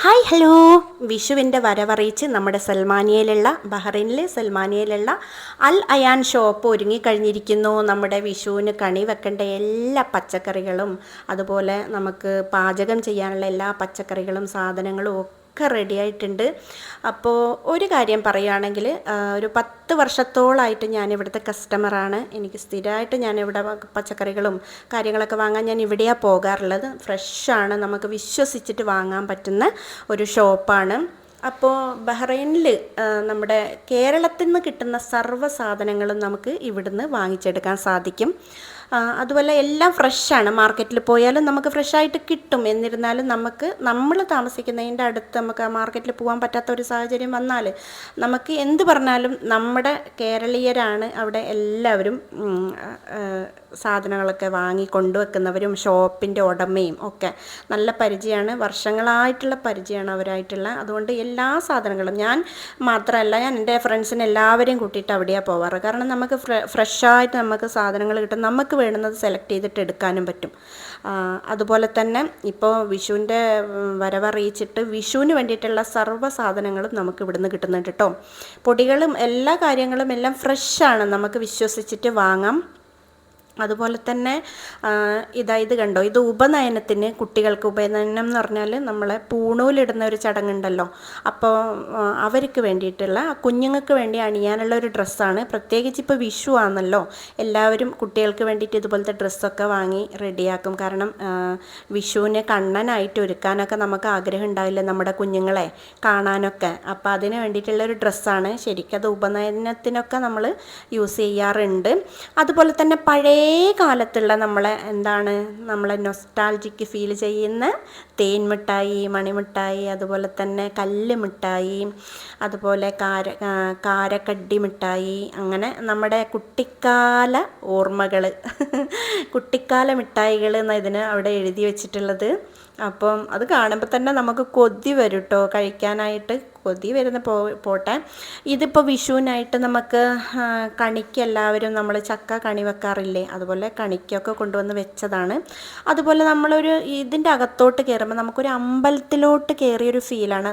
Hi hello. വിഷുവിൻ്റെ വരവറിയിച്ച് നമ്മുടെ ബഹ്റൈനിലെ സൽമാനിയയിലുള്ള അൽ Ayan shop ഒരുങ്ങിക്കഴിഞ്ഞിരിക്കുന്നു. നമ്മുടെ വിഷുവിന് കണി വെക്കേണ്ട എല്ലാ പച്ചക്കറികളും അതുപോലെ നമുക്ക് പാചകം ചെയ്യാനുള്ള എല്ലാ പച്ചക്കറികളും സാധനങ്ങളും ഒക്കെ റെഡി ആയിട്ടുണ്ട്. അപ്പോൾ ഒരു കാര്യം പറയുകയാണെങ്കിൽ ഒരു 10 വർഷത്തോളമായിട്ട് ഞാൻ ഇവിടുത്തെ കസ്റ്റമറാണ്. എനിക്ക് സ്ഥിരമായിട്ട് ഞാനിവിടെ പച്ചക്കറികളും കാര്യങ്ങളൊക്കെ വാങ്ങാൻ ഞാൻ ഇവിടെയാണ് പോകാറുള്ളത്. ഫ്രഷാണ്, നമുക്ക് വിശ്വസിച്ചിട്ട് വാങ്ങാൻ പറ്റുന്ന ഒരു ഷോപ്പാണ്. അപ്പോൾ ബഹ്റൈനിൽ നമ്മുടെ കേരളത്തിൽ നിന്ന് കിട്ടുന്ന സർവ്വ സാധനങ്ങളും നമുക്ക് ഇവിടുന്ന് വാങ്ങിച്ചെടുക്കാൻ സാധിക്കും. അതുപോലെ എല്ലാം ഫ്രഷാണ്. മാർക്കറ്റിൽ പോയാലും നമുക്ക് ഫ്രഷായിട്ട് കിട്ടും. എന്നിരുന്നാലും നമ്മൾ താമസിക്കുന്നതിൻ്റെ അടുത്ത് നമുക്ക് ആ മാർക്കറ്റിൽ പോകാൻ പറ്റാത്ത ഒരു സാഹചര്യം വന്നാൽ നമുക്ക് എന്ത് പറഞ്ഞാലും നമ്മുടെ കേരളീയരാണ് അവിടെ എല്ലാവരും സാധനങ്ങളൊക്കെ വാങ്ങി കൊണ്ടുവെക്കുന്നവരും ഷോപ്പിൻ്റെ ഉടമയും ഒക്കെ നല്ല പരിചയമാണ്, വർഷങ്ങളായിട്ടുള്ള പരിചയമാണ് അവരായിട്ടുള്ള. അതുകൊണ്ട് എല്ലാ സാധനങ്ങളും ഞാൻ മാത്രമല്ല, ഞാൻ എൻ്റെ ഫ്രണ്ട്സിനെ എല്ലാവരെയും കൂട്ടിയിട്ട് അവിടെയാണ് പോവാറ്. കാരണം നമുക്ക് ഫ്രഷായിട്ട് നമുക്ക് സാധനങ്ങൾ കിട്ടും, നമുക്ക് വേണ്ടുന്നത് സെലക്ട് ചെയ്തിട്ട് എടുക്കാനും പറ്റും. അതുപോലെ തന്നെ ഇപ്പോൾ വിഷുവിൻ്റെ വരവറിയിച്ചിട്ട് വിഷുവിന് വേണ്ടിയിട്ടുള്ള സർവ്വ സാധനങ്ങളും നമുക്ക് ഇവിടുന്ന് കിട്ടുന്നുണ്ട് കേട്ടോ. പൊടികളും എല്ലാ കാര്യങ്ങളും എല്ലാം ഫ്രഷാണ്, നമുക്ക് വിശ്വസിച്ചിട്ട് വാങ്ങാം. അതുപോലെ തന്നെ ഇത് കണ്ടോ, ഇത് ഉപനയനത്തിന് കുട്ടികൾക്ക് ഉപനയനം എന്ന് പറഞ്ഞാൽ നമ്മളെ പൂണൂലിടുന്ന ഒരു ചടങ്ങുണ്ടല്ലോ. അപ്പോൾ അവർക്ക് വേണ്ടിയിട്ടുള്ള കുഞ്ഞുങ്ങൾക്ക് വേണ്ടി അണിയാനുള്ള ഒരു ഡ്രസ്സാണ്. പ്രത്യേകിച്ച് ഇപ്പോൾ വിഷു ആണല്ലോ, എല്ലാവരും കുട്ടികൾക്ക് വേണ്ടിയിട്ട് ഇതുപോലത്തെ ഡ്രസ്സൊക്കെ വാങ്ങി റെഡിയാക്കും. കാരണം വിഷുവിന് കണ്ണനായിട്ട് ഒരുക്കാനൊക്കെ നമുക്ക് ആഗ്രഹം ഉണ്ടാവില്ല നമ്മുടെ കുഞ്ഞുങ്ങളെ കാണാനൊക്കെ. അപ്പോൾ അതിന് വേണ്ടിയിട്ടുള്ളൊരു ഡ്രസ്സാണ്. ശരിക്കും അത് ഉപനയനത്തിനൊക്കെ നമ്മൾ യൂസ് ചെയ്യാറുണ്ട്. അതുപോലെ തന്നെ പഴയ കാലത്തുള്ള നമ്മളെ നൊസ്റ്റാൾജിക്ക് ഫീൽ ചെയ്യുന്ന തേൻ മിഠായി, മണിമിഠായി, അതുപോലെ തന്നെ കല്ല് മിഠായി, അതുപോലെ കാരക്കഡി മിഠായി, അങ്ങനെ നമ്മുടെ കുട്ടിക്കാല ഓർമ്മകൾ കുട്ടിക്കാല മിഠായികൾ എന്നാണ് ഇതിന് അവിടെ എഴുതി വെച്ചിട്ടുള്ളത്. അപ്പം അത് കാണുമ്പോൾ തന്നെ നമുക്ക് കൊതി വരും കേട്ടോ കഴിക്കാനായിട്ട്. കൊതി വരുന്ന പോട്ടെ. ഇതിപ്പോൾ വിഷുവിനായിട്ട് നമുക്ക് കണിക്ക് എല്ലാവരും നമ്മൾ ചക്ക കണി വെക്കാറില്ലേ, അതുപോലെ കണിക്കൊക്കെ കൊണ്ടുവന്ന് വെച്ചതാണ്. അതുപോലെ ഇതിൻ്റെ അകത്തോട്ട് കയറുമ്പോൾ നമുക്കൊരു അമ്പലത്തിലോട്ട് കയറിയൊരു ഫീലാണ്.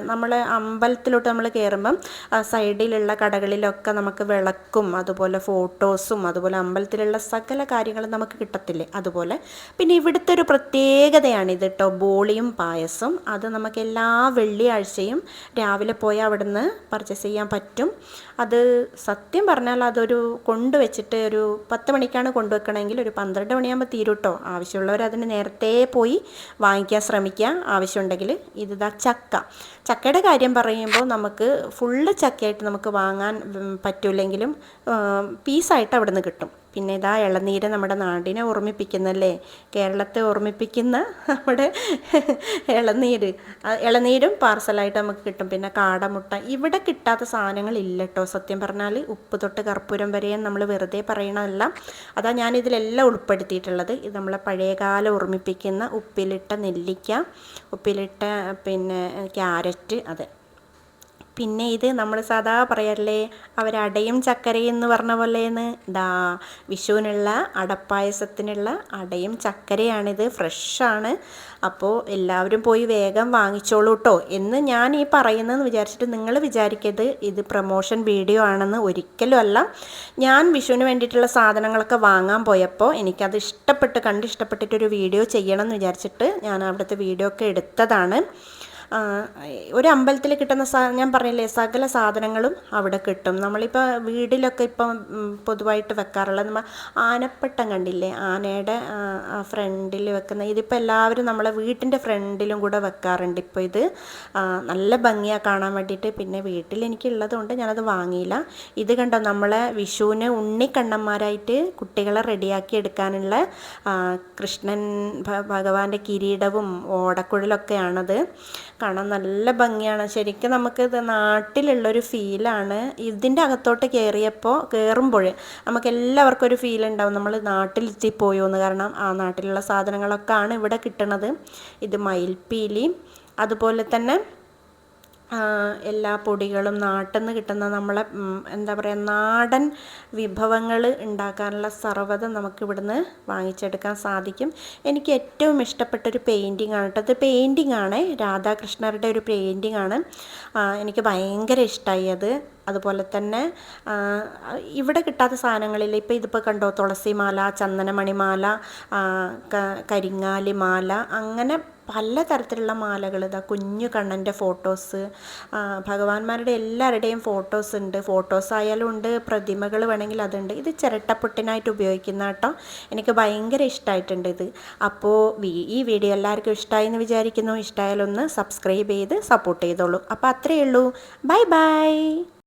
അമ്പലത്തിലോട്ട് നമ്മൾ കയറുമ്പം സൈഡിലുള്ള കടകളിലൊക്കെ നമുക്ക് വിളക്കും അതുപോലെ ഫോട്ടോസും അതുപോലെ അമ്പലത്തിലുള്ള സകല കാര്യങ്ങളും നമുക്ക് കിട്ടത്തില്ലേ, അതുപോലെ. പിന്നെ ഇവിടുത്തെ ഒരു പ്രത്യേകതയാണിത് കേട്ടോ, ബോളിയും പായസം. അത് നമുക്ക് എല്ലാ വെള്ളിയാഴ്ചയും രാവിലെ പോയി അവിടുന്ന് പർച്ചേസ് ചെയ്യാൻ പറ്റും. അത് സത്യം പറഞ്ഞാൽ അതൊരു കൊണ്ടുവച്ചിട്ട് ഒരു 10 മണിക്കാണ് കൊണ്ടുവെക്കണമെങ്കിൽ ഒരു 12 മണിയാകുമ്പോൾ തീരും കേട്ടോ. ആവശ്യമുള്ളവർ അതിന് നേരത്തെ പോയി വാങ്ങിക്കാൻ ശ്രമിക്കുക ആവശ്യമുണ്ടെങ്കിൽ. ചക്കയുടെ കാര്യം പറയുമ്പോൾ നമുക്ക് ഫുള്ള് ചക്കയായിട്ട് നമുക്ക് വാങ്ങാൻ പറ്റില്ലെങ്കിലും പീസായിട്ട് അവിടെ നിന്ന് കിട്ടും. പിന്നെ ഇതാ ഇളനീര്, നമ്മുടെ നാടിനെ ഓർമ്മിപ്പിക്കുന്നല്ലേ, കേരളത്തെ ഓർമ്മിപ്പിക്കുന്ന നമ്മുടെ ഇളനീരും പാർസലായിട്ട് നമുക്ക് കിട്ടും. പിന്നെ കാടമുട്ട, ഇവിടെ കിട്ടാത്ത സാധനങ്ങളില്ല കേട്ടോ സത്യം പറഞ്ഞാൽ. ഉപ്പ് തൊട്ട് കർപ്പൂരം വരെ നമ്മൾ വെറുതെ പറയണതല്ല, അതാ ഞാനിതിലെല്ലാം ഉൾപ്പെടുത്തിയിട്ടുള്ളത്. ഇത് നമ്മളെ പഴയകാലം ഓർമ്മിപ്പിക്കുന്ന ഉപ്പിലിട്ട നെല്ലിക്ക, ഉപ്പിലിട്ട പിന്നെ ക്യാരറ്റ്, അതെ. പിന്നെ ഇത് നമ്മൾ സാധാ പറയല്ലേ, അവരടയും ചക്കരയും എന്ന് പറഞ്ഞ പോലെയെന്ന്. വിഷുവിനുള്ള അടപ്പായസത്തിനുള്ള അടയും ചക്കരയാണിത്, ഫ്രഷാണ്. അപ്പോൾ എല്ലാവരും പോയി വേഗം വാങ്ങിച്ചോളൂ കേട്ടോ. എന്ന് ഞാൻ ഈ പറയുന്നതെന്ന് വിചാരിച്ചിട്ട് നിങ്ങൾ വിചാരിക്കരുത് ഇത് പ്രൊമോഷൻ വീഡിയോ ആണെന്ന്, ഒരിക്കലും അല്ല. ഞാൻ വിഷുവിന് വേണ്ടിയിട്ടുള്ള സാധനങ്ങളൊക്കെ വാങ്ങാൻ പോയപ്പോൾ എനിക്കത് ഇഷ്ടപ്പെട്ടിട്ടൊരു വീഡിയോ ചെയ്യണം എന്ന് വിചാരിച്ചിട്ട് ഞാൻ അവിടുത്തെ വീഡിയോ ഒക്കെ എടുത്തതാണ്. ഒരു അമ്പലത്തിൽ കിട്ടുന്ന ഞാൻ പറഞ്ഞില്ലേ, സകല സാധനങ്ങളും അവിടെ കിട്ടും. നമ്മളിപ്പോൾ വീട്ടിലൊക്കെ ഇപ്പം പൊതുവായിട്ട് വെക്കാറുള്ളത് നമ്മൾ ആനപ്പട്ടം കണ്ടില്ലേ, ആനയുടെ ഫ്രണ്ടിൽ വെക്കുന്ന, ഇതിപ്പോൾ എല്ലാവരും നമ്മളെ വീട്ടിൻ്റെ ഫ്രണ്ടിലും കൂടെ വെക്കാറുണ്ട്. ഇപ്പോൾ ഇത് നല്ല ഭംഗിയാണ് കാണാൻ വേണ്ടിയിട്ട്. പിന്നെ വീട്ടിൽ എനിക്കുള്ളത് കൊണ്ട് ഞാനത് വാങ്ങിയില്ല. ഇത് കണ്ടോ, നമ്മളെ വിഷുവിന് ഉണ്ണിക്കണ്ണന്മാരായിട്ട് കുട്ടികളെ റെഡിയാക്കി എടുക്കാനുള്ള കൃഷ്ണൻ ഭഗവാന്റെ കിരീടവും ഓടക്കുഴലൊക്കെയാണത്. കാണാൻ നല്ല ഭംഗിയാണ്. ശരിക്കും നമുക്കിത് നാട്ടിലുള്ളൊരു ഫീലാണ്. ഇതിൻ്റെ അകത്തോട്ട് കയറുമ്പോൾ നമുക്ക് എല്ലാവർക്കും ഒരു ഫീൽ ഉണ്ടാവും നമ്മൾ നാട്ടിലെത്തിപ്പോയോ എന്ന്. കാരണം ആ നാട്ടിലുള്ള സാധനങ്ങളൊക്കെ ആണ് ഇവിടെ കിട്ടണത്. ഇത് മയിൽപ്പീലി, അതുപോലെ തന്നെ എല്ലാ പൊടികളും നാട്ടിൽ നിന്ന് കിട്ടുന്ന നമ്മളെ എന്താ പറയുക നാടൻ വിഭവങ്ങൾ ഉണ്ടാക്കാനുള്ള സർവ്വതും നമുക്കിവിടുന്ന് വാങ്ങിച്ചെടുക്കാൻ സാധിക്കും. എനിക്ക് ഏറ്റവും ഇഷ്ടപ്പെട്ടൊരു പെയിൻറ്റിംഗ് ആണ് കേട്ടോ. ഇത് പെയിൻറ്റിംഗ് ആണ്, രാധാകൃഷ്ണരുടെ ഒരു പെയിൻറ്റിംഗ് ആണ്. എനിക്ക് ഭയങ്കര ഇഷ്ടമായി അത്. അതുപോലെ തന്നെ ഇവിടെ കിട്ടാത്ത സാധനങ്ങളിൽ ഇതിപ്പോൾ കണ്ടോ, തുളസിമാല, ചന്ദനമണിമാല, കരിങ്ങാലി മാല, അങ്ങനെ പലതരത്തിലുള്ള മാലകൾ. ഇതാ കുഞ്ഞു കണ്ണൻ്റെ ഫോട്ടോസ്, ഭഗവാന്മാരുടെ എല്ലാവരുടെയും ഫോട്ടോസ് ഉണ്ട്. ഫോട്ടോസ് ആയാലും ഉണ്ട്, പ്രതിമകൾ വേണമെങ്കിൽ അതുണ്ട്. ഇത് ചിരട്ടപ്പൊട്ടിനായിട്ട് ഉപയോഗിക്കുന്ന കേട്ടോ. എനിക്ക് ഭയങ്കര ഇഷ്ടമായിട്ടുണ്ട് ഇത്. അപ്പോൾ ഈ വീഡിയോ എല്ലാവർക്കും ഇഷ്ടമായി എന്ന് വിചാരിക്കുന്നു. ഇഷ്ടമായാലൊന്ന് സബ്സ്ക്രൈബ് ചെയ്ത് സപ്പോർട്ട് ചെയ്തോളൂ. അപ്പോൾ അത്രയേ ഉള്ളൂ. Bye bye.